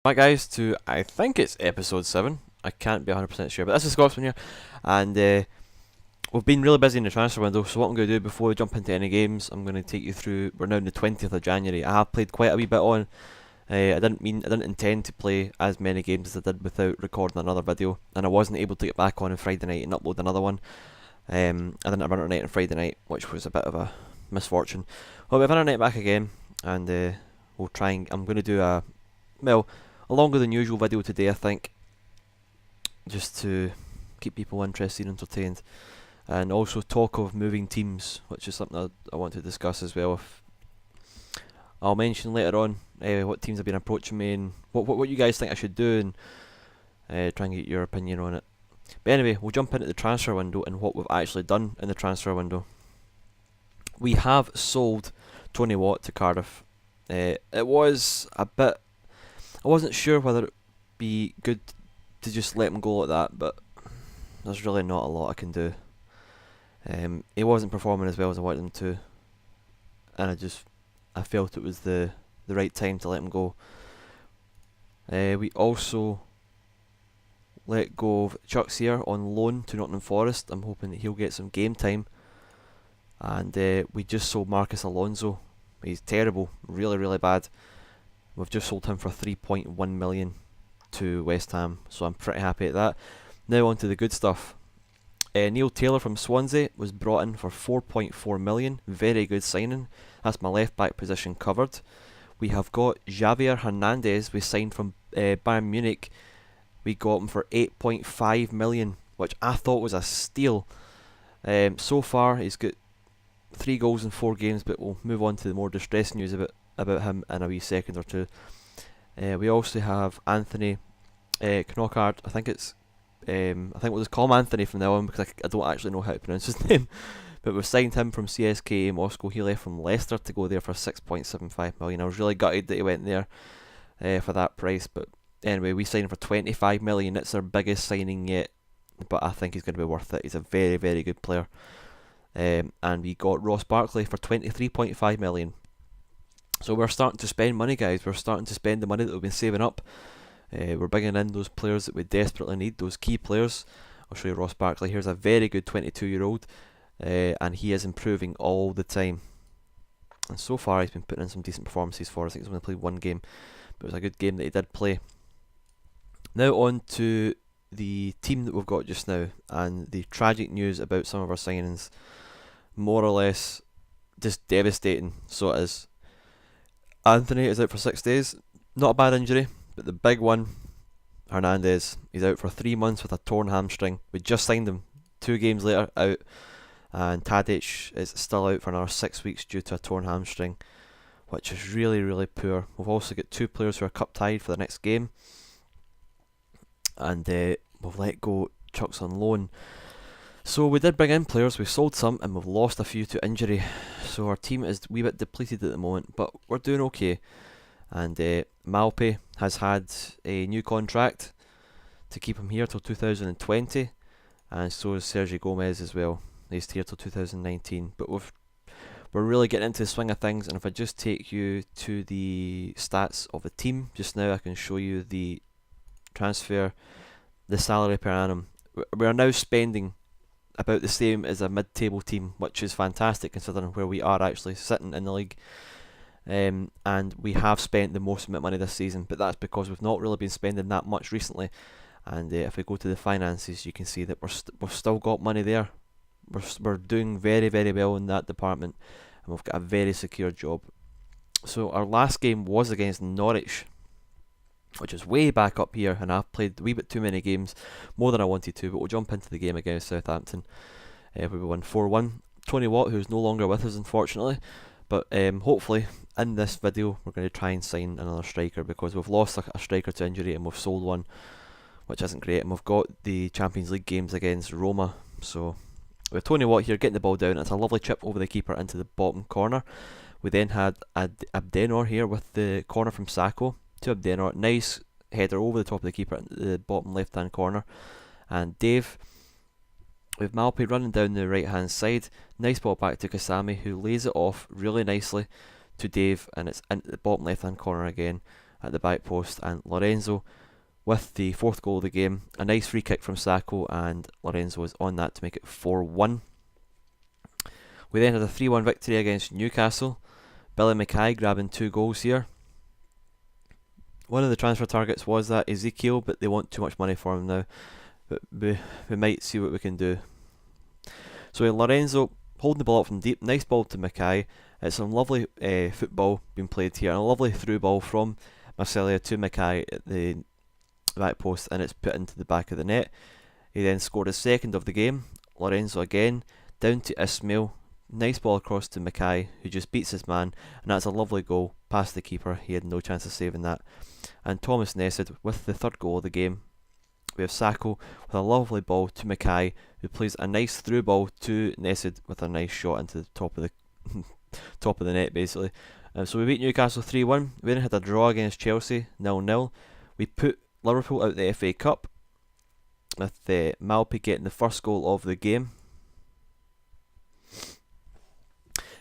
Right, guys, to I think it's episode 7. I can't be 100% sure, but this is Scotsman here, and we've been really busy in the transfer window. So what I'm going to do before we jump into any games, I'm going to take you through. We're now on the 20th of January. I have played quite a wee bit on. I didn't intend to play as many games as I did without recording another video, and I wasn't able to get back on Friday night and upload another one. I didn't have internet on Friday night, which was a bit of a misfortune. Well, we have internet back again, and we'll try and I'm going to do a longer than usual video today, I think, just to keep people interested and entertained, and also talk of moving teams, which is something I want to discuss as well. I'll mention later on what teams have been approaching me and what you guys think I should do, and try and get your opinion on it. But anyway, we'll jump into the transfer window and what we've actually done in the transfer window. We have sold Tony Watt to Cardiff. It was a bit. I wasn't sure whether it'd be good to just let him go like that, but there's really not a lot I can do. He wasn't performing as well as I wanted him to, and I felt it was the right time to let him go. We also let go of Chuck Sear on loan to Nottingham Forest. I'm hoping that he'll get some game time. And we just sold Marcus Alonso. He's terrible, really, really bad. We've just sold him for 3.1 million to West Ham, so I'm pretty happy at that. Now on to the good stuff. Neil Taylor from Swansea was brought in for 4.4 million. Very good signing. That's my left back position covered. We have got Javier Hernandez. We signed from Bayern Munich. We got him for 8.5 million, which I thought was a steal. So far, he's got 3 goals in 4 games, but we'll move on to the more distressing news about him in a wee second or two. We also have Anthony Knockard. I think we'll just call him Anthony from now on, because I don't actually know how to pronounce his name. But we've signed him from CSKA Moscow. He left from Leicester to go there for 6.75 million. I was really gutted that he went there for that price. But anyway, we signed him for 25 million. It's our biggest signing yet, but I think he's going to be worth it. He's a very, very good player. And we got Ross Barkley for 23.5 million. So we're starting to spend money, guys. We're starting to spend the money that we've been saving up. We're bringing in those players that we desperately need, those key players. I'll show you Ross Barkley. Here's a very good 22-year-old, and he is improving all the time. And so far, he's been putting in some decent performances for us. I think he's only played 1 game, but it was a good game that he did play. Now on to the team that we've got just now, and the tragic news about some of our signings. More or less, just devastating. So it is. Anthony is out for 6 days. Not a bad injury, but the big one, Hernandez, he's out for 3 months with a torn hamstring. We just signed him 2 games later, out. And Tadic is still out for another 6 weeks due to a torn hamstring, which is really, really poor. We've also got 2 players who are cup tied for the next game. And we've let go Chuck's on loan. So we did bring in players, we sold some, and we've lost a few to injury. So our team is a wee bit depleted at the moment, but we're doing okay. And Malpe has had a new contract to keep him here till 2020, and so is Sergio Gomez as well. He's here till 2019. But we're really getting into the swing of things, and if I just take you to the stats of the team just now, I can show you the transfer, the salary per annum. We are now spending about the same as a mid-table team, which is fantastic considering where we are actually sitting in the league. And we have spent the most amount of money this season, but that's because we've not really been spending that much recently. And if we go to the finances, you can see that we've still got money there. We're doing very, very well in that department, and we've got a very secure job. So our last game was against Norwich, which is way back up here, and I've played a wee bit too many games, more than I wanted to, but we'll jump into the game against Southampton. We won 4-1. Tony Watt, who's no longer with us unfortunately, but hopefully in this video we're going to try and sign another striker, because we've lost a striker to injury and we've sold one, which isn't great, and we've got the Champions League games against Roma. So with Tony Watt here getting the ball down, it's a lovely chip over the keeper into the bottom corner. We then had Abdenor here with the corner from Sacco to Abdenor. Nice header over the top of the keeper into the bottom left hand corner. And Dave, with Malpe running down the right hand side, nice ball back to Kasami, who lays it off really nicely to Dave, and it's into the bottom left hand corner again. at the back post, and Lorenzo with the 4th goal of the game. A nice free kick from Sacco, and Lorenzo was on that to make it 4-1. We then had a 3-1 victory against Newcastle. Billy Mackay grabbing 2 goals here. One of the transfer targets was that Ezekiel, but they want too much money for him now. But we might see what we can do. So Lorenzo holding the ball up from deep, nice ball to Mackay. It's some lovely football being played here, and a lovely through ball from Marcellia to Mackay at the back post, and it's put into the back of the net. He then scored his 2nd of the game. Lorenzo again, down to Ismail. Nice ball across to Mackay, who just beats his man, and that's a lovely goal past the keeper. He had no chance of saving that. And Thomas Nessid with the 3rd goal of the game. We have Sacco with a lovely ball to Mackay, who plays a nice through ball to Nessid with a nice shot into the top of the net, basically. So we beat Newcastle 3-1. We then had a draw against Chelsea 0-0. We put Liverpool out the FA Cup with Malpe getting the 1st goal of the game.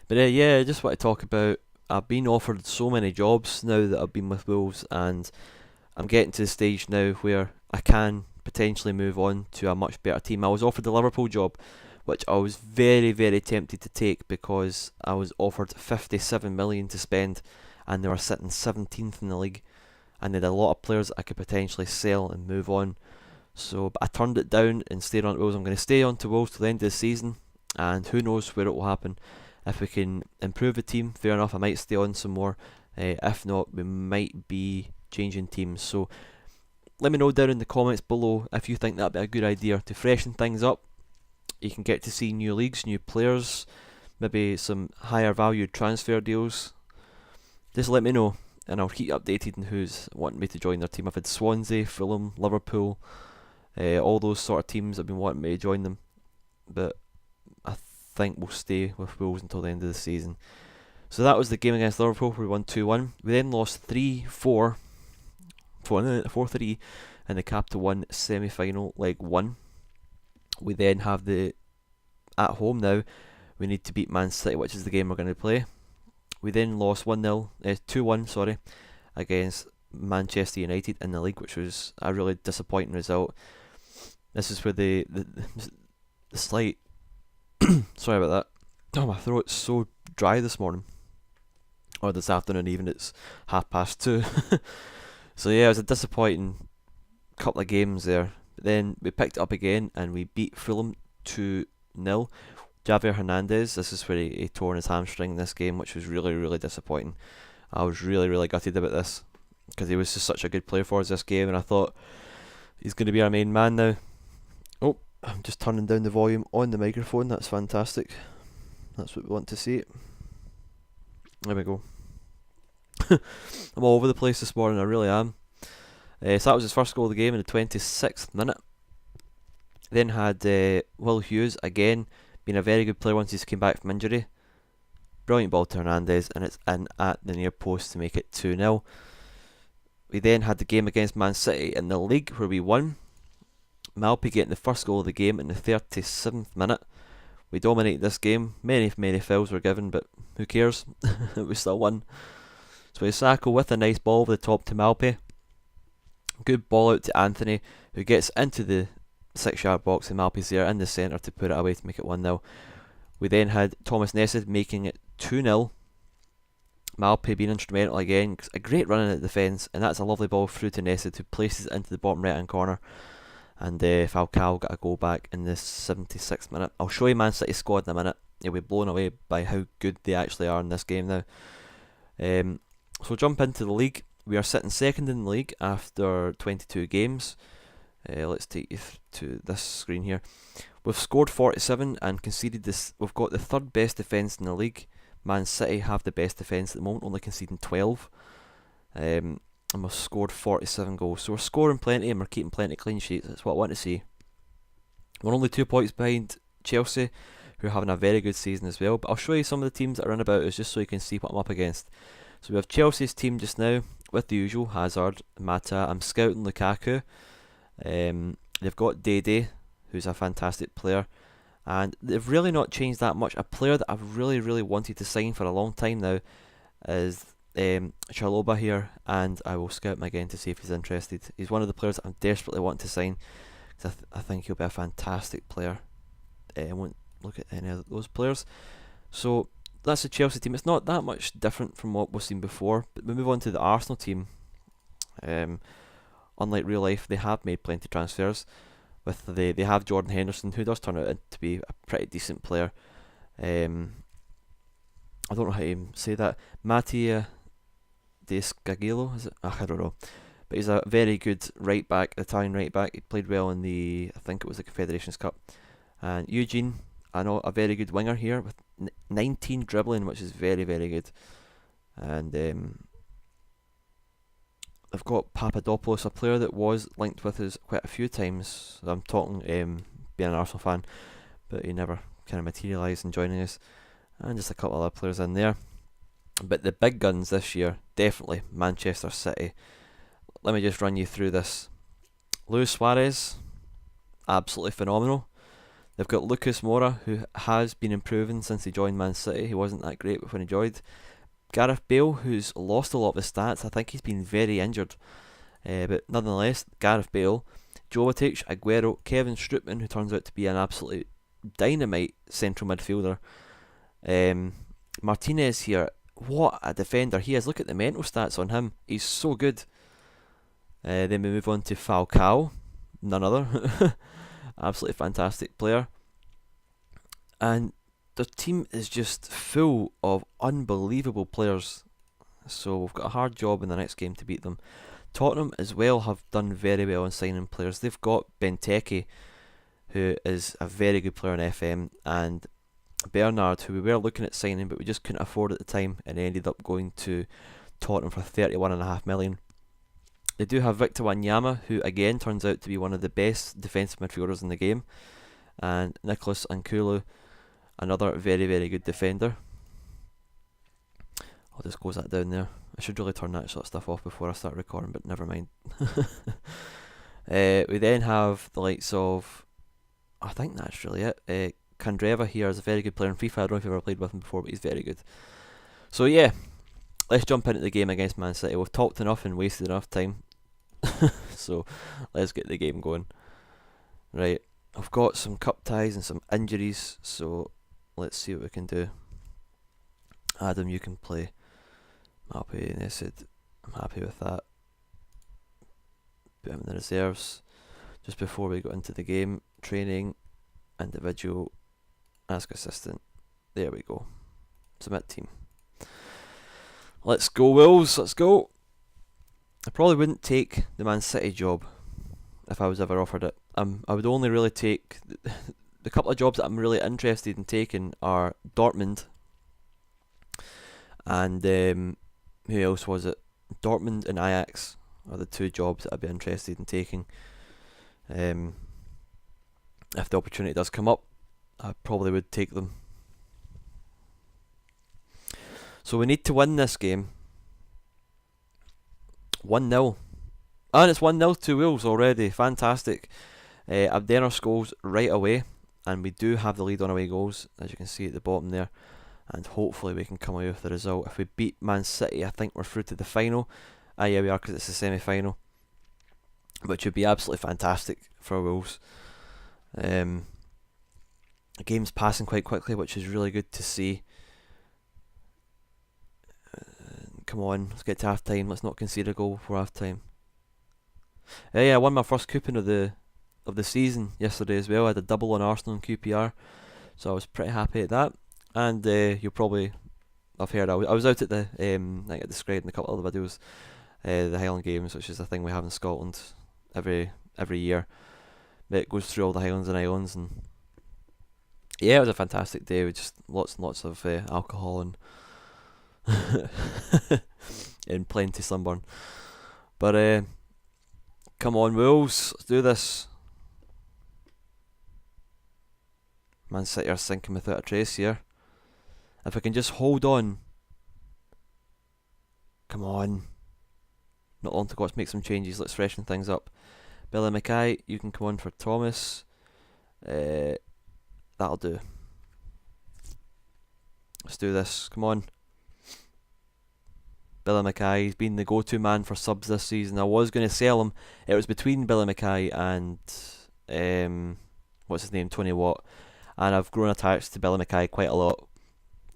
But yeah, I just want to talk about, I've been offered so many jobs now that I've been with Wolves, and I'm getting to the stage now where I can potentially move on to a much better team. I was offered the Liverpool job, which I was very, very tempted to take because I was offered 57 million to spend, and they were sitting 17th in the league, and they had a lot of players that I could potentially sell and move on. So, but I turned it down and stayed on to Wolves. I'm going to stay on to Wolves till the end of the season, and who knows where it will happen. If we can improve the team, fair enough, I might stay on some more. If not, we might be changing teams. So let me know down in the comments below if you think that'd be a good idea to freshen things up. You can get to see new leagues, new players, maybe some higher valued transfer deals. Just let me know, and I'll keep you updated on who's wanting me to join their team. I've had Swansea, Fulham, Liverpool, all those sort of teams have been wanting me to join them, but I think we'll stay with Wolves until the end of the season. So that was the game against Liverpool. We won 2-1. We then lost 4-3 in the Capital One semi-final, leg 1. We then have at home now, we need to beat Man City, which is the game we're going to play. We then lost 2-1 against Manchester United in the league, which was a really disappointing result. This is where the slight sorry about that. Oh, my throat's so dry this morning, or this afternoon even. It's 2:30. So yeah, it was a disappointing couple of games there. But then we picked it up again and we beat Fulham 2-0. Javier Hernandez, this is where he tore his hamstring in this game, which was really, really disappointing. I was really, really gutted about this because he was just such a good player for us this game, and I thought he's going to be our main man now. Oh, I'm just turning down the volume on the microphone. That's fantastic. That's what we want to see. There we go. I'm all over the place this morning, I really am. So that was his 1st goal of the game in the 26th minute. Then had Will Hughes again, being a very good player once he's came back from injury. Brilliant ball to Hernandez, and it's in at the near post to make it 2-0. We then had the game against Man City in the league where we won. Malpe getting the 1st goal of the game in the 37th minute. We dominated this game. Many fouls were given, but who cares? We still won. So Sacco with a nice ball over the top to Malpe. Good ball out to Anthony, who gets into the 6-yard box, and Malpe's there in the centre to put it away to make it 1-0. We then had Thomas Nessid making it 2-0. Malpe being instrumental again. A great run in the defence, and that's a lovely ball through to Nessid, who places it into the bottom right hand corner. And Falcao got a goal back in the 76th minute. I'll show you Man City squad in a minute. You'll be blown away by how good they actually are in this game now. So jump into the league. We are sitting 2nd in the league after 22 games. Let's take you to this screen here. We've scored 47 and conceded this. We've got the 3rd best defence in the league. Man City have the best defence at the moment, only conceding 12. And we've scored 47 goals. So we're scoring plenty and we're keeping plenty of clean sheets. That's what I want to see. We're only 2 points behind Chelsea, who are having a very good season as well. But I'll show you some of the teams that are in about us just so you can see what I'm up against. So we have Chelsea's team just now with the usual Hazard, Mata. I'm scouting Lukaku. They've got Dede, who's a fantastic player, and they've really not changed that much. A player that I've really wanted to sign for a long time now is Chaloba here, and I will scout him again to see if he's interested. He's one of the players that I'm desperately wanting to sign, because I think he'll be a fantastic player. I won't look at any of those players. So that's the Chelsea team. It's not that much different from what we've seen before, but we move on to the Arsenal team. Unlike real life, they have made plenty of transfers. They have Jordan Henderson, who does turn out to be a pretty decent player. I don't know how to say that. Mattia De Scagillo, is it? I don't know. But he's a very good right back, Italian right back. He played well in I think it was the Confederations Cup. And Eugene, I know, a very good winger here with 19 dribbling, which is very, very good. And they've got Papadopoulos, a player that was linked with us quite a few times. I'm talking being an Arsenal fan, but he never kind of materialised in joining us. And just a couple of other players in there. But the big guns this year, definitely Manchester City. Let me just run you through this. Luis Suarez, absolutely phenomenal. They've got Lucas Moura, who has been improving since he joined Man City. He wasn't that great when he joined. Gareth Bale, who's lost a lot of his stats. I think he's been very injured. But nonetheless, Gareth Bale, Jovetic, Aguero, Kevin Strootman, who turns out to be an absolute dynamite central midfielder. Martinez here, what a defender he is. Look at the mental stats on him. He's so good. Then we move on to Falcao, none other. Absolutely fantastic player. And the team is just full of unbelievable players. So we've got a hard job in the next game to beat them. Tottenham as well have done very well in signing players. They've got Benteke, who is a very good player in FM, and Bernard, who we were looking at signing but we just couldn't afford at the time, and ended up going to Tottenham for 31.5 million. They do have Victor Wanyama, who again turns out to be one of the best defensive midfielders in the game, and Nicholas Ankulu, another very, very good defender. I'll just close that down there. I should really turn that sort of stuff off before I start recording, but never mind. We then have the likes of, I think that's really it. Kandreva here is a very good player in FIFA. I don't know if you've ever played with him before, but he's very good. So yeah, let's jump into the game against Man City. We've talked enough and wasted enough time. So let's get the game going. Right, I've got some cup ties and some injuries, so let's see what we can do. Adam, you can play. Mappy, Nessid, I'm happy with that. Put him in the reserves. Just before we go into the game, training, individual, ask assistant. There we go. Submit team. Let's go, Wolves, let's go. I probably wouldn't take the Man City job if I was ever offered it. I would only really take the couple of jobs that I'm really interested in taking are Dortmund and who else was it? Dortmund and Ajax are the two jobs that I'd be interested in taking. If the opportunity does come up, I probably would take them. So we need to win this game. 1-0. And it's 1-0 to Wolves already. Fantastic. Abdenner scores right away, and we do have the lead on away goals, as you can see at the bottom there. And hopefully we can come away with the result. If we beat Man City, I think we're through to the final. Yeah, we are, because it's the semi-final, which would be absolutely fantastic for Wolves. The game's passing quite quickly, which is really good to see. Come on, let's get to half time. Let's not concede a goal before half time. Yeah, I won my first coupon of the season yesterday as well. I had a double on Arsenal and QPR, so I was pretty happy at that. And you'll probably have heard I was out at the like I described in a couple of other videos, the Highland Games, which is a thing we have in Scotland every year. It goes through all the Highlands and Islands, and yeah, it was a fantastic day with just lots and lots of alcohol and and plenty sunburn. But come on, Wolves, let's do this. Man City are sinking without a trace here. If I can just hold on. Come on. Not long to go, let's make some changes, let's freshen things up. Billy Mackay, you can come on for Thomas. That'll do. Let's do this, come on. Billy Mackay. He's been the go-to man for subs this season. I was going to sell him. It was between Billy Mackay and what's his name, Tony Watt, and I've grown attached to Billy Mackay quite a lot.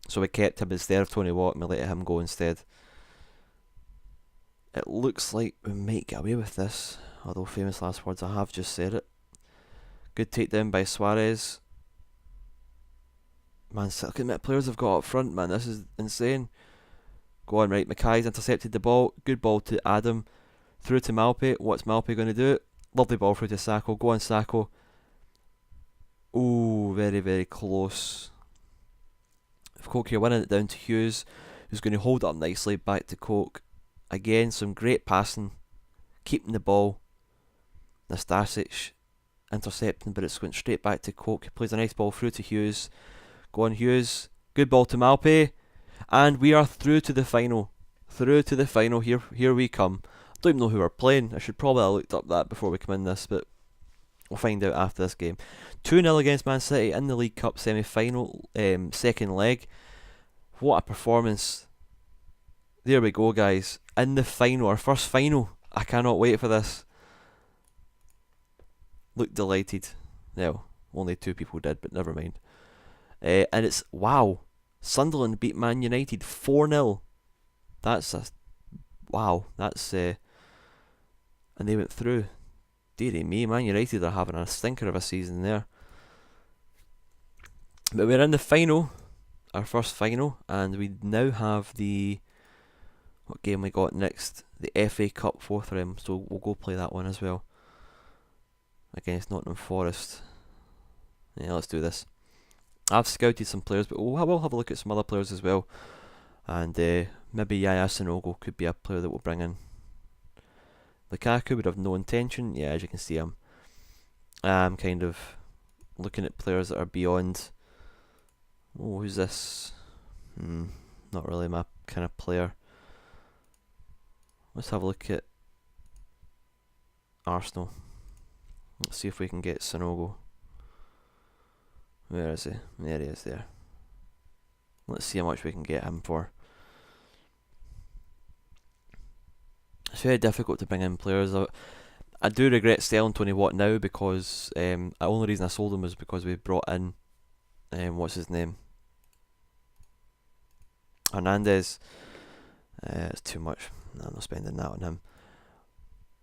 So we kept him instead of Tony Watt, and we let him go instead. It looks like we might get away with this, although famous last words, I have just said it. Good takedown by Suarez. Man, look at the players have got up front, man. This is insane. Go on, right. Mackay's intercepted the ball. Good ball to Adam. Through to Malpe. What's Malpe going to do? Lovely ball through to Sacco. Go on, Sacco. Ooh, very, very close. Coke here winning it down to Hughes, who's going to hold it up nicely. Back to Coke. Again, some great passing. Keeping the ball. Nastasic intercepting, but it's went straight back to Coke. He plays a nice ball through to Hughes. Go on, Hughes. Good ball to Malpe. And we are through to the final. Through to the final. Here we come. I don't even know who we're playing. I should probably have looked up that before we come in this, but we'll find out after this game. 2-0 against Man City in the League Cup semi-final, second leg. What a performance. There we go, guys. In the final, our first final. I cannot wait for this. Look delighted. No, only 2 people did, but never mind. And it's, wow. Sunderland beat Man United 4-0. That's a, wow. That's, and they went through. Dearie me, Man United are having a stinker of a season there. But we're in the final, our first final, and we now have the, what game we got next? The FA Cup 4th round, so we'll go play that one as well. Against Nottingham Forest. Yeah, let's do this. I've scouted some players, but we'll have a look at some other players as well. And maybe Yaya Sanogo could be a player that we'll bring in. Lukaku would have no intention. Yeah, as you can see, I'm kind of looking at players that are beyond. Oh, who's this? Not really my kind of player. Let's have a look at Arsenal. Let's see if we can get Sanogo. Where is he? There he is there. Let's see how much we can get him for. It's very difficult to bring in players. I do regret selling Tony Watt now because the only reason I sold him was because we brought in what's his name? Hernandez. It's too much. No, I'm not spending that on him.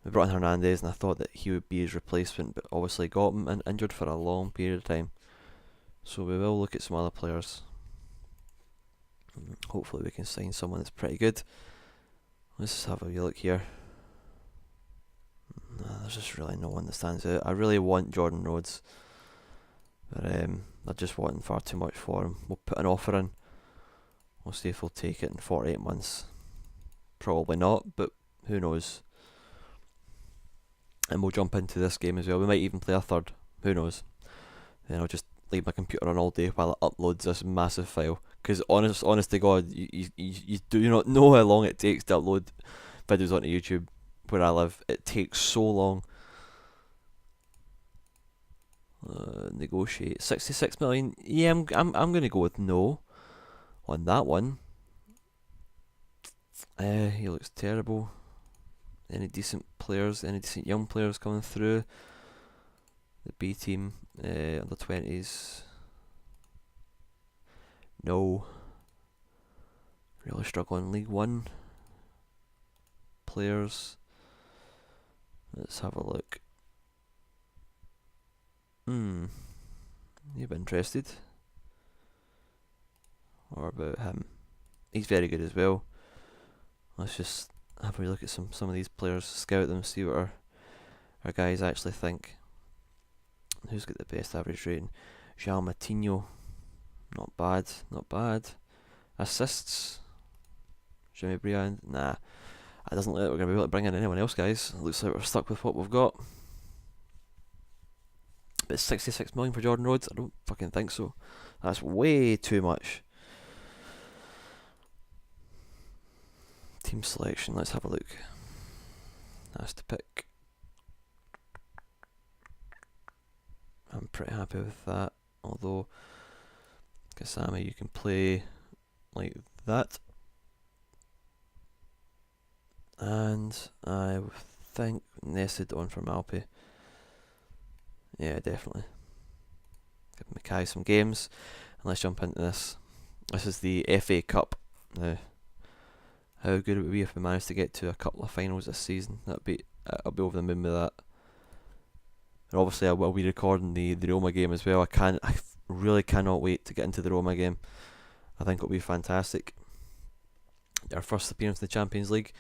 We brought in Hernandez and I thought that he would be his replacement, but obviously got him injured for a long period of time. So we will look at some other players. Hopefully we can sign someone that's pretty good. Let's just have a wee look here. There's just really no one that stands out. I really want Jordan Rhodes, but I'm just wanting far too much for him. We'll put an offer in. We'll see if we'll take it in 48 months. Probably not, but who knows. And we'll jump into this game as well. We might even play a third. Who knows. Then I'll just leave my computer on all day while it uploads this massive file. Because honest to God, you do not know how long it takes to upload videos onto YouTube where I live. It takes so long. Negotiate 66 million. Yeah, I'm gonna go with no on that one. He looks terrible. Any decent players? Any decent young players coming through? The B team, under 20s. No. Really struggling. League One players. Let's have a look. You've been interested. Or about him? He's very good as well. Let's just have a look at some of these players, scout them, see what our guys actually think. Who's got the best average rating? João Matinho. Not bad, not bad. Assists. Jimmy Briand. Nah. It doesn't look like we're going to be able to bring in anyone else, guys. It looks like we're stuck with what we've got. But 66 million for Jordan Rhodes? I don't fucking think so. That's way too much. Team selection, let's have a look. That's to pick. I'm pretty happy with that. Although, Kasami, you can play like that. And I think Nested on for Malpe. Yeah, definitely. Give Mackay some games. And let's jump into this. This is the FA Cup. Now, how good it would be if we managed to get to a couple of finals this season. I'll be over the moon with that. And obviously I will be recording the Roma game as well. I really cannot wait to get into the Roma game. I think it'll be fantastic. Our first appearance in the Champions League.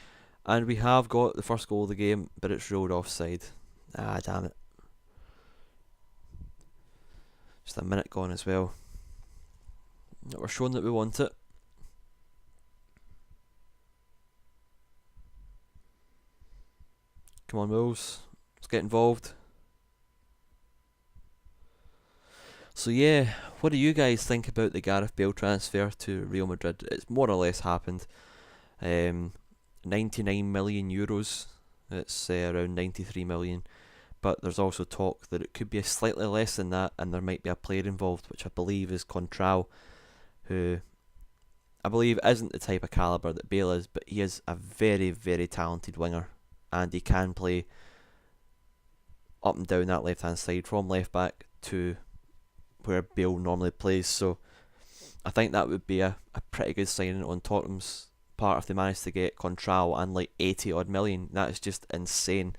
And we have got the first goal of the game, but it's ruled offside. Ah, damn it. Just a minute gone as well. We're showing that we want it. Come on, Wolves. Let's get involved. So yeah, what do you guys think about the Gareth Bale transfer to Real Madrid? It's more or less happened. 99 million euros. It's around 93 million. But there's also talk that it could be slightly less than that, and there might be a player involved, which I believe is Contral, who I believe isn't the type of calibre that Bale is, but he is a very, very talented winger, and he can play up and down that left-hand side from left-back to where Bale normally plays. So I think that would be a pretty good signing on Tottenham's part if they managed to get Contral and like 80 odd million. That is just insane.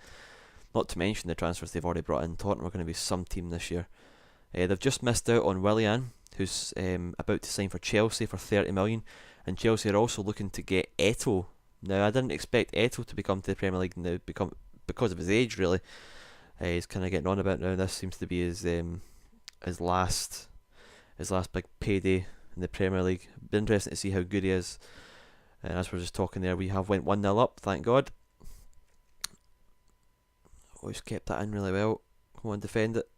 Not to mention the transfers they've already brought in. Tottenham are going to be some team this year. They've just missed out on Willian, who's about to sign for Chelsea for 30 million, and Chelsea are also looking to get Eto'o. Now I didn't expect Eto'o to become to the Premier League now, because of his age really. He's kind of getting on about now. This seems to be his last big payday in the Premier League. Be interesting to see how good he is. And as we're just talking there, we have went 1-0 up, thank God. Always kept that in really well. Come on, defend it.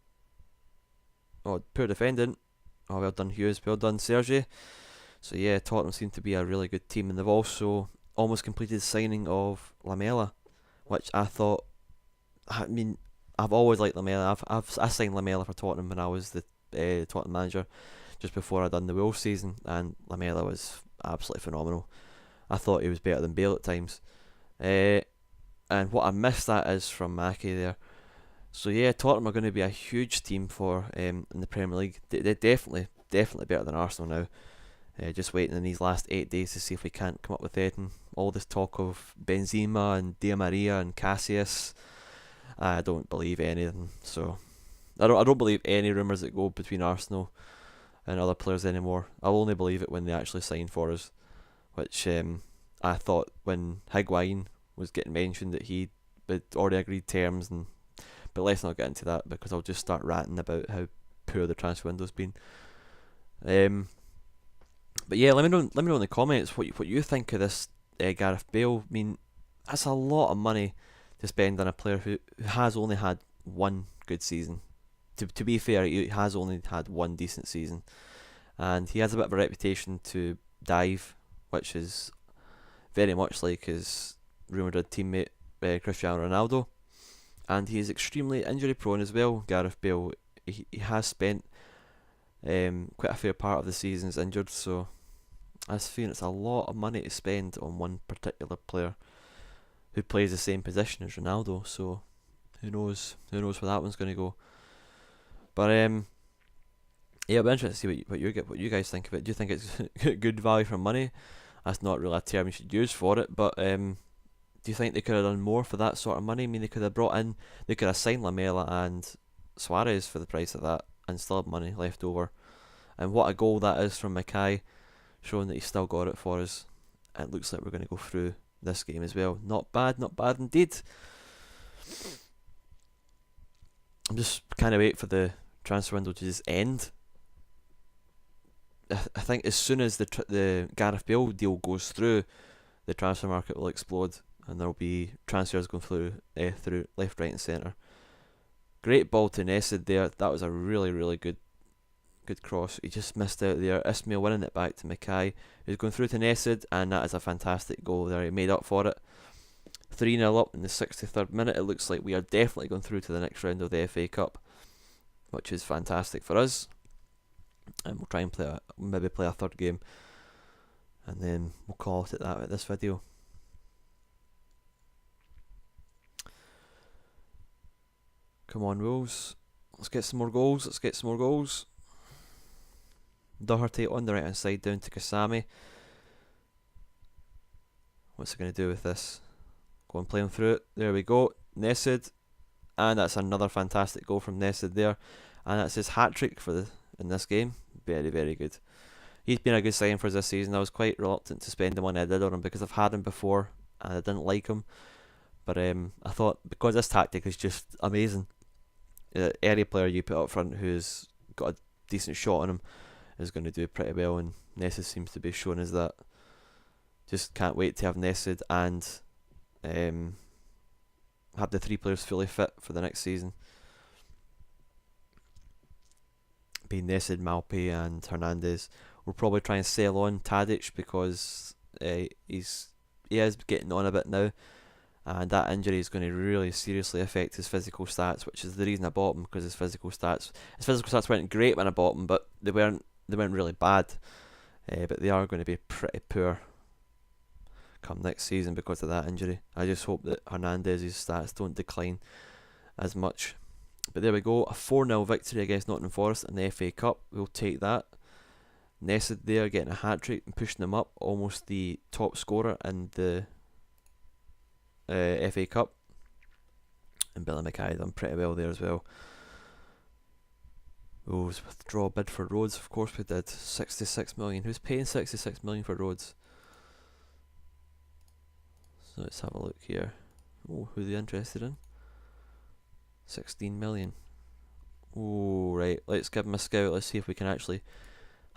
Oh, poor defending. Oh, well done Hughes, well done Sergi. So yeah, Tottenham seem to be a really good team, and they've also almost completed the signing of Lamela, which I thought, I mean, I've always liked Lamela. I signed Lamela for Tottenham when I was the Tottenham manager, just before I done the Wolves season, and Lamela was absolutely phenomenal. I thought he was better than Bale at times. And what I missed that is from Mackie there. So yeah, Tottenham are going to be a huge team for in the Premier League. They're definitely better than Arsenal now. Just waiting in these last 8 days to see if we can't come up with anything. All this talk of Benzema and Di Maria and Cassius, I don't believe any of them. So I don't believe any rumours that go between Arsenal and other players anymore. I'll only believe it when they actually sign for us. Which I thought when Higuain was getting mentioned that he had already agreed terms, but let's not get into that because I'll just start ranting about how poor the transfer window's been. But yeah, let me know in the comments what you think of this Gareth Bale. I mean, that's a lot of money to spend on a player who has only had one good season. To be fair, he has only had one decent season, and he has a bit of a reputation to dive, which is very much like his Real Madrid teammate Cristiano Ronaldo, and he is extremely injury prone as well. Gareth Bale, he has spent quite a fair part of the seasons injured, so I was feeling it's a lot of money to spend on one particular player who plays the same position as Ronaldo. So who knows where that one's going to go. But yeah, I'll be interested to see what you guys think of it. Do you think it's good value for money? That's not really a term you should use for it, but do you think they could have done more for that sort of money? I mean, they could have signed Lamela and Suarez for the price of that and still have money left over. And what a goal that is from Mackay, showing that he's still got it for us. It looks like we're going to go through this game as well. Not bad indeed. I'm just kind of waiting for the transfer window to just end. I think as soon as the Gareth Bale deal goes through, the transfer market will explode, and there will be transfers going through left, right, and centre. Great ball to Nested there. That was a really, really good cross. He just missed out there. Ismail winning it back to Mackay, who's going through to Nested, and that is a fantastic goal there. He made up for it. 3-0 up in the 63rd minute. It looks like we are definitely going through to the next round of the FA Cup, which is fantastic for us. And we'll try and maybe play a third game, and then we'll call it at that with this video. Come on, Wolves. Let's get some more goals. Let's get some more goals. Doherty on the right hand side down to Kasami. What's he going to do with this? Go and play him through it. There we go. Nested. And that's another fantastic goal from Nested there. And that's his hat-trick in this game. Very, very good. He's been a good signing for us this season. I was quite reluctant to spend the money I did on him because I've had him before and I didn't like him. But I thought, because this tactic is just amazing, any player you put up front who's got a decent shot on him is going to do pretty well, and Nested seems to be showing us that. Just can't wait to have Nested and have the 3 players fully fit for the next season. Being Nested, Malpe and Hernandez. We'll probably try and sell on Tadic because he is getting on a bit now, and that injury is going to really seriously affect his physical stats, which is the reason I bought him, because his physical stats weren't great when I bought him, but they weren't really bad, but they are going to be pretty poor come next season because of that injury. I just hope that Hernandez's stats don't decline as much. But there we go, a 4-0 victory against Nottingham Forest in the FA Cup. We'll take that. Nested there getting a hat-trick and pushing them up, almost the top scorer in the FA Cup. And Billy Mackay done pretty well there as well. Withdraw bid for Rhodes, of course we did. 66 million. Who's paying 66 million for Rhodes? So let's have a look here. Who are they interested in? 16 million. Right, let's give him a scout. Let's see if we can actually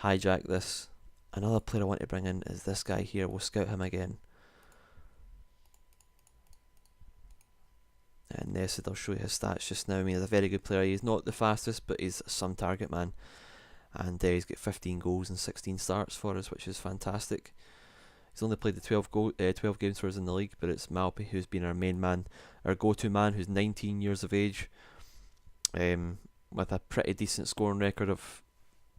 hijack this. Another player I want to bring in is this guy here. We'll scout him again. And Nested, I'll show you his stats just now. I mean, he's a very good player. He's not the fastest, but he's some target man. And he's got 15 goals and 16 starts for us, which is fantastic. He's only played the 12 games for us in the league, but it's Malpe who's been our main man, our go-to man, who's 19 years of age, with a pretty decent scoring record of,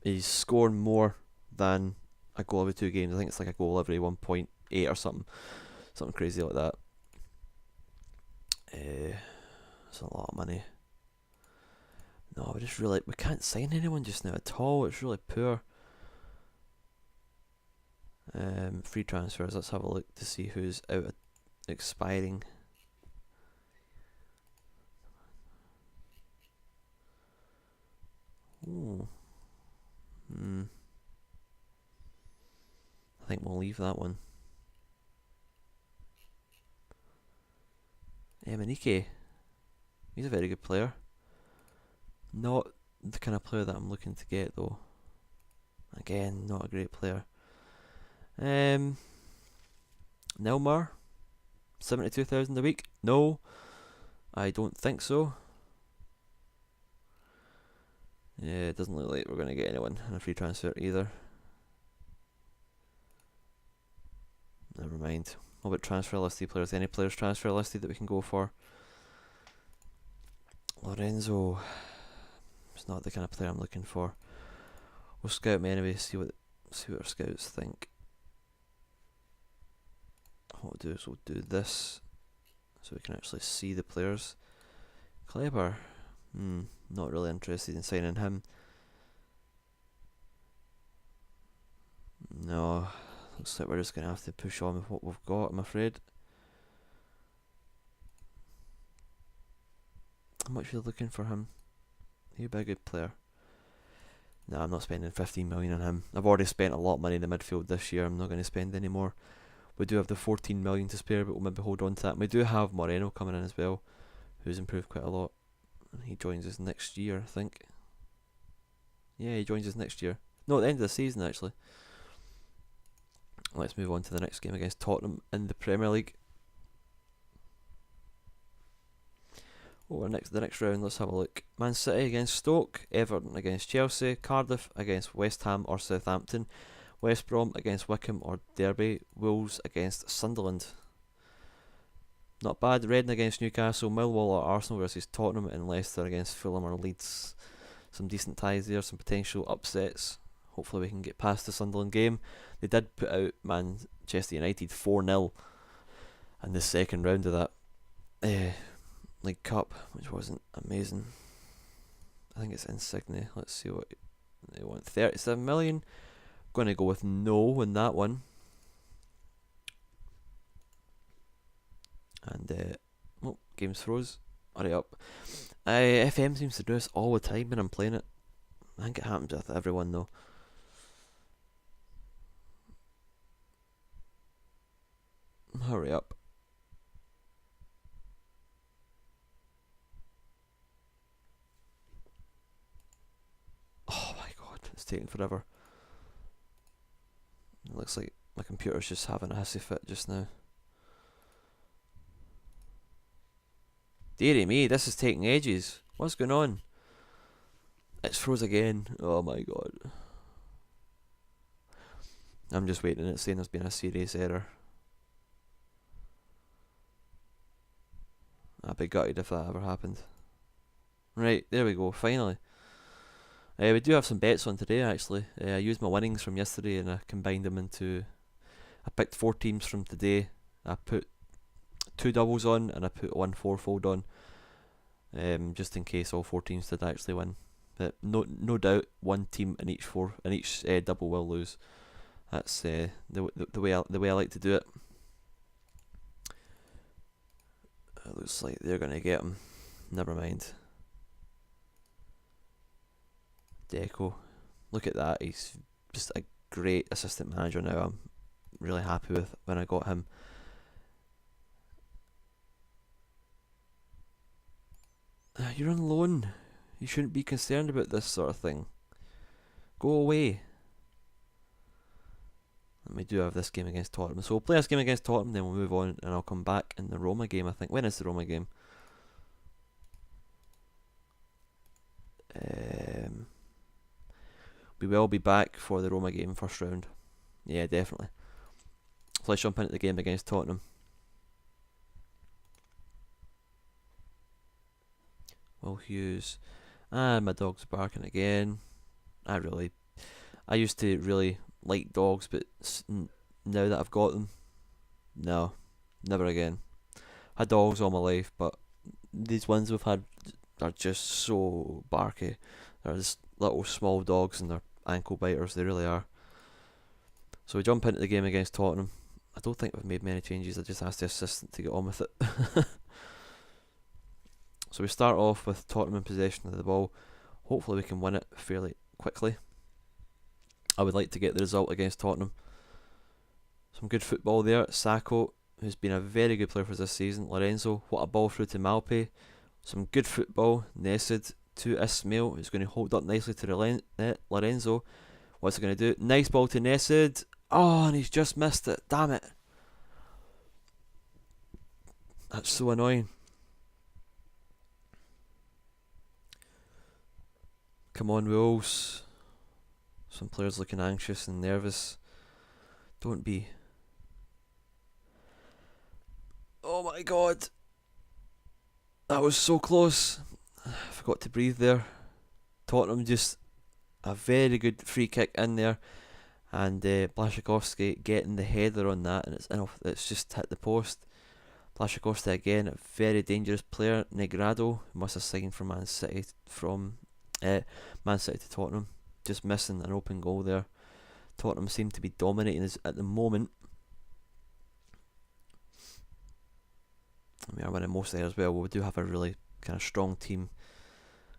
he's scoring more than a goal every 2 games. I think it's like a goal every 1.8 or something crazy like that. It's a lot of money. No, we can't sign anyone just now at all. It's really poor. Free transfers. Let's have a look to see who's out expiring. I think we'll leave that one. Manike. He's a very good player. Not the kind of player that I'm looking to get though. Again, not a great player. Nelmar, 72,000 a week. No, I don't think so. Yeah, it doesn't look like we're going to get anyone in a free transfer either. Never mind. What about transfer listed players? Any players transfer listed that we can go for? Lorenzo. It's not the kind of player I'm looking for. We'll scout me anyway, see what our scouts think. What we'll do is we'll do this so we can actually see the players. Kleber. Not really interested in signing him. No, looks like we're just going to have to push on with what we've got, I'm afraid. How much are you looking for him? He'd be a good player. No, I'm not spending 15 million on him. I've already spent a lot of money in the midfield this year. I'm not going to spend any more. We do have the 14 million to spare, but we'll maybe hold on to that. And we do have Moreno coming in as well, who's improved quite a lot. He joins us next year, I think. Yeah, he joins us next year. No, at the end of the season, actually. Let's move on to the next game against Tottenham in the Premier League. The next round, let's have a look. Man City against Stoke, Everton against Chelsea, Cardiff against West Ham or Southampton, West Brom against Wickham or Derby, Wolves against Sunderland. Not bad. Reading against Newcastle, Millwall or Arsenal versus Tottenham, and Leicester against Fulham or Leeds. Some decent ties there, some potential upsets. Hopefully we can get past the Sunderland game. They did put out Manchester United 4-0 in the second round of that. League Cup, which wasn't amazing. I think it's Insigne. Let's see what they want. 37 million. Going to go with no in that one. And oh, game's froze. Hurry up. FM seems to do this all the time when I'm playing it. I think it happens with everyone though. Hurry up. Oh my god, it's taking forever. It looks like my computer's just having a hissy fit just now. Dearie me, this is taking ages. What's going on? It's froze again. Oh my god. I'm just waiting, it's saying there's been a serious error. I'd be gutted if that ever happened. Right, there we go, finally. We do have some bets on today actually. I used my winnings from yesterday and I combined them into... I picked 4 teams from today. I put 2 doubles on and I put 1 fourfold on. Just in case all 4 teams did actually win. But no doubt one team in each double will lose. That's the way I like to do it. It looks like they're gonna get him. Never mind. Deco, look at that. He's just a great assistant manager now. I'm really happy with when I got him. You're on loan. You shouldn't be concerned about this sort of thing. Go away. And we do have this game against Tottenham. So we'll play this game against Tottenham, then we'll move on and I'll come back in the Roma game, I think. When is the Roma game? We will be back for the Roma game first round. Yeah, definitely. So let's jump into the game against Tottenham. Will Hughes. And my dog's barking again. I used to really like dogs, but now that I've got them, no, never again. Had dogs all my life, but these ones we've had are just so barky. They're just little small dogs and they're ankle biters, they really are. So we jump into the game against Tottenham. I don't think we've made many changes, I just asked the assistant to get on with it. So we start off with Tottenham in possession of the ball. Hopefully we can win it fairly quickly. I would like to get the result against Tottenham. Some good football there. Sacco, who's been a very good player for us this season. Lorenzo, what a ball through to Malpe. Some good football. Nesid to Ismail, who's going to hold up nicely to Lorenzo. What's he going to do? Nice ball to Nesid. Oh, and he's just missed it. Damn it. That's so annoying. Come on, Wolves. Some players looking anxious and nervous. Don't be. Oh my god. That was so close. I forgot to breathe there. Tottenham just a very good free kick in there. And Błaszczykowski getting the header on that. And it's just hit the post. Błaszczykowski again, a very dangerous player. Negrado, who must have signed from Man City to Tottenham. Just missing an open goal there. Tottenham seem to be dominating us at the moment. We are winning most there as well. We do have a really kind of strong team.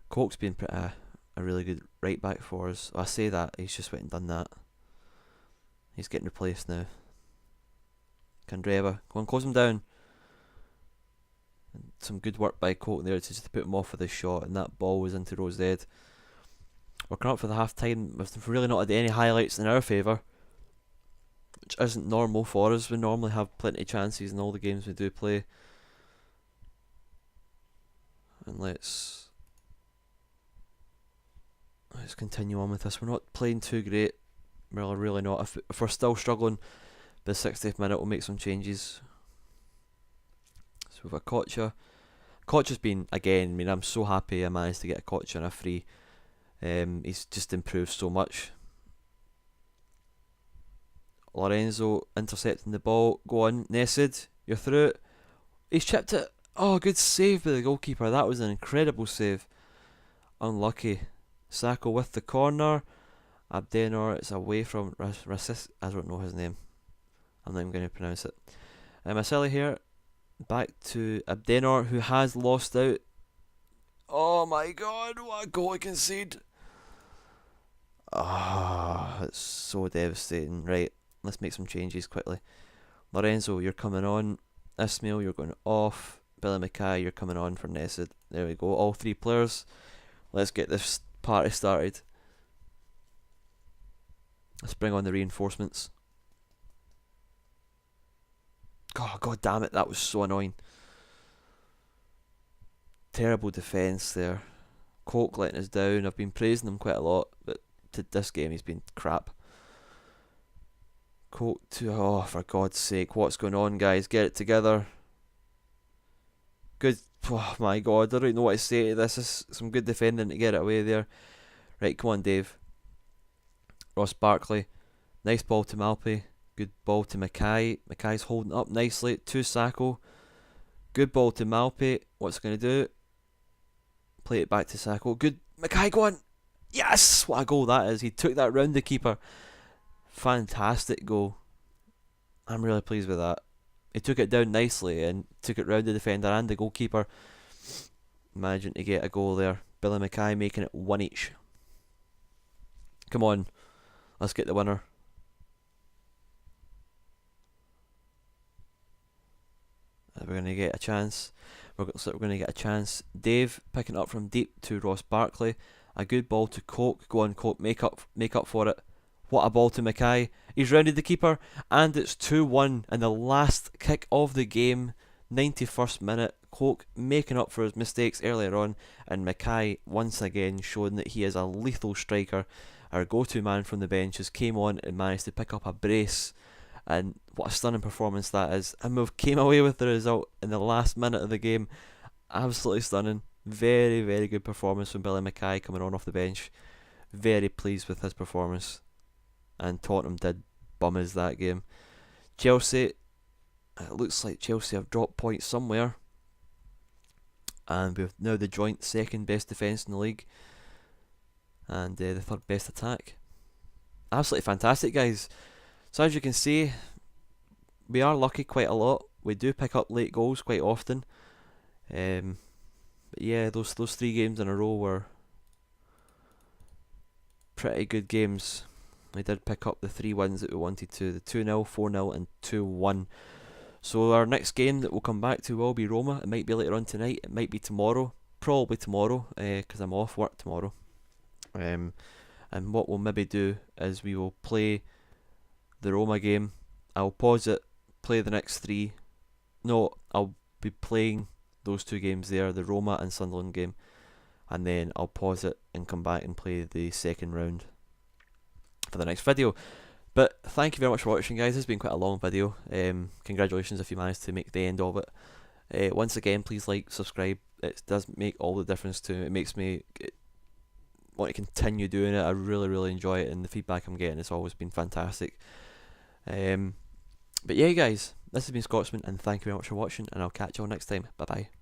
Koch's been a really good right back for us. I say that, he's just went and done that. He's getting replaced now. Kandreva, go on, close him down. And some good work by Koch there to just put him off with a shot, and that ball was into Rose's head. We're coming up for the half time. We've really not had any highlights in our favour, which isn't normal for us. We normally have plenty of chances in all the games we do play. And let's continue on with this. We're not playing too great. We're really not. If we're still struggling by the 60th minute, we'll make some changes. So we've got Kocha. Kocha's been, again, I mean, I'm so happy I managed to get a Kocha on a free. He's just improved so much. Lorenzo intercepting the ball. Go on, Nesid, you're through it. He's chipped it. Oh, good save by the goalkeeper. That was an incredible save. Unlucky. Sacco with the corner. Abdenor, it's away from Rasis. I don't know his name. I'm not even going to pronounce it. Marcelli here. Back to Abdenor, who has lost out. Oh my god, what a goal I concede. Ah, it's so devastating. Right, let's make some changes quickly. Lorenzo, you're coming on. Ismail, you're going off. Billy Mackay, you're coming on for Nessid. There we go, all 3 players. Let's get this party started. Let's bring on the reinforcements. Oh, god damn it, that was so annoying. Terrible defence there. Coke letting us down. I've been praising him quite a lot, but to this game he's been crap. Coke to... oh, for God's sake, what's going on, guys? Get it together. Good... oh my god, I don't know what to say to this. This is some good defending to get it away there. Right, come on, Dave. Ross Barkley. Nice ball to Malpe. Good ball to Mackay. Mackay's holding up nicely. To Sacco. Good ball to Malpe. What's it going to do? Play it back to Sacco. Good. Mackay, go on. Yes! What a goal that is. He took that round the keeper. Fantastic goal. I'm really pleased with that. He took it down nicely and took it round the defender and the goalkeeper. Managing to get a goal there. Billy Mackay making it 1 each. Come on. Let's get the winner. We're going to get a chance. Looks like we're going to get a chance. Dave picking up from deep to Ross Barkley. A good ball to Coke. Go on, Coke. Make up for it. What a ball to Mackay. He's rounded the keeper. And it's 2-1 in the last kick of the game. 91st minute. Coke making up for his mistakes earlier on. And Mackay once again showing that he is a lethal striker. Our go-to man from the bench has came on and managed to pick up a brace. And what a stunning performance that is. And we came away with the result in the last minute of the game. Absolutely stunning. Very, very good performance from Billy Mackay coming on off the bench. Very pleased with his performance. And Tottenham did bum us that game. Chelsea, it looks like Chelsea have dropped points somewhere. And we've now the joint second best defence in the league. And the third best attack. Absolutely fantastic, guys. So as you can see, we are lucky quite a lot. We do pick up late goals quite often. But yeah, those 3 games in a row were pretty good games. We did pick up the 3 wins that we wanted to. The 2-0, 4-0 and 2-1. So our next game that we'll come back to will be Roma. It might be later on tonight. It might be tomorrow. Probably tomorrow, because I'm off work tomorrow. And what we'll maybe do is we will play the Roma game. I'll pause it, play the next 3. No, I'll be playing those 2 games there, the Roma and Sunderland game, and then I'll pause it and come back and play the second round for the next video. But thank you very much for watching, guys. It's been quite a long video. Congratulations if you managed to make the end of it. Once again, please like, subscribe. It does make all the difference to me. It makes me want to continue doing it. I really, really enjoy it, and the feedback I'm getting has always been fantastic. But yeah, guys, this has been Scotsman, and thank you very much for watching, and I'll catch you all next time. Bye bye.